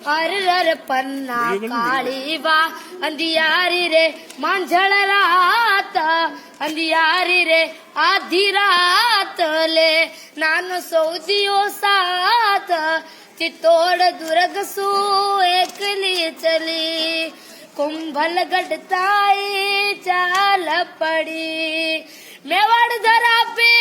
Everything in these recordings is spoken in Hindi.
हर पन्ना काली वा अंधियारी रे मांझल रात अंधियारी रे आधी रात ले नानो सौदियो साथ चित्तौड़ दुर्ग सू एकली चली कुंभल गढ़ताई चाल पड़ी मेवाड़ धरा पे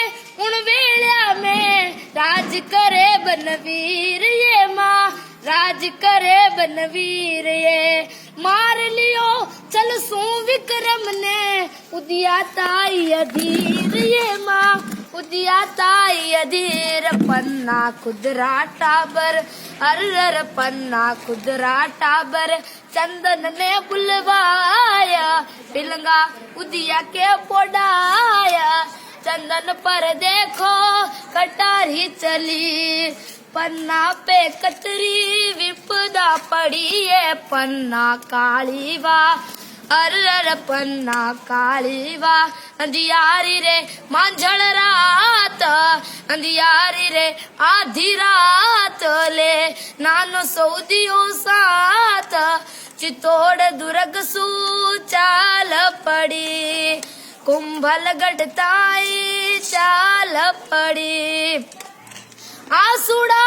उन वेलिया में राज करे बनवीर ये माँ राज करे बनवीर ये मार लियो चल सू विक्रम ने उदिया ताई अधीर ये माँ उदिया ताई अधीर पन्ना खुदरा टाबर हर पन्ना खुदरा टाबर चंदन ने बुलवाया पिलंगा उदिया के पोडाया चंदन पर देखो कटारी चली पन्ना पे कतरी विपदा पड़ी है पन्ना काली वा हर पन्ना काली वा अंधियारी रे मांझल रात अंधियारी रे आधी रात ले नानो सौदियो साथ चित्तौड़ दुर्ग सू चाल पड़ी कुंभल गढ़ताई चाल पड़ी आसूड़ा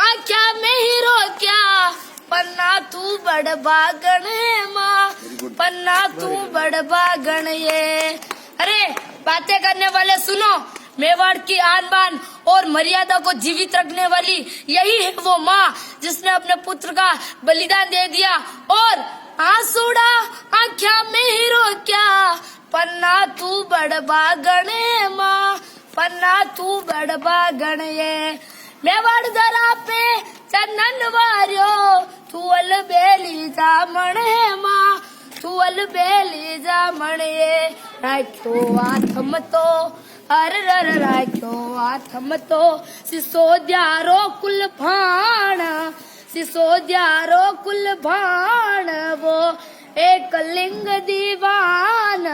आख्या में ही रोक्या पन्ना तू बड़ बागण है माँ पन्ना तू बड़ बागण ये अरे बातें करने वाले सुनो मेवाड़ की आन बान और मर्यादा को जीवित रखने वाली यही है वो माँ जिसने अपने पुत्र का बलिदान दे दिया और आंसूड़ा आँखिया में ही रोक्या पन्ना तू बड़ बागण है माँ पन्ना तू बड़ बागण ये मेवाड़ धरा पे चंदन वारियो तू अल बेली जामण है माँ तू अल बेली जामण ये राख्यो आथम तो हर राख्यो आथम तो सिसोद्यारो कुल भाण सिसोद्यारो कुल भाण वो एक लिंग दीवान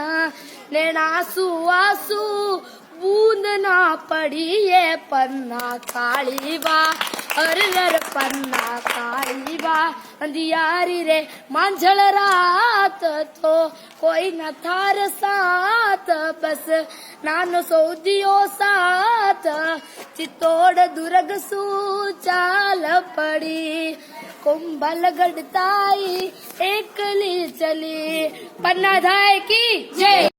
नैनासू आसू बूंद ना पड़ी ये पन्ना काली वा हर पन्ना काली वा अंधियारी रे मांझल रात तो कोई न थार साथ बस नानो सौदियो साथ चित्तौड़ दुर्ग सू चाल पड़ी कुंभल गढ़ताई एकली चली पन्ना धाय की जय।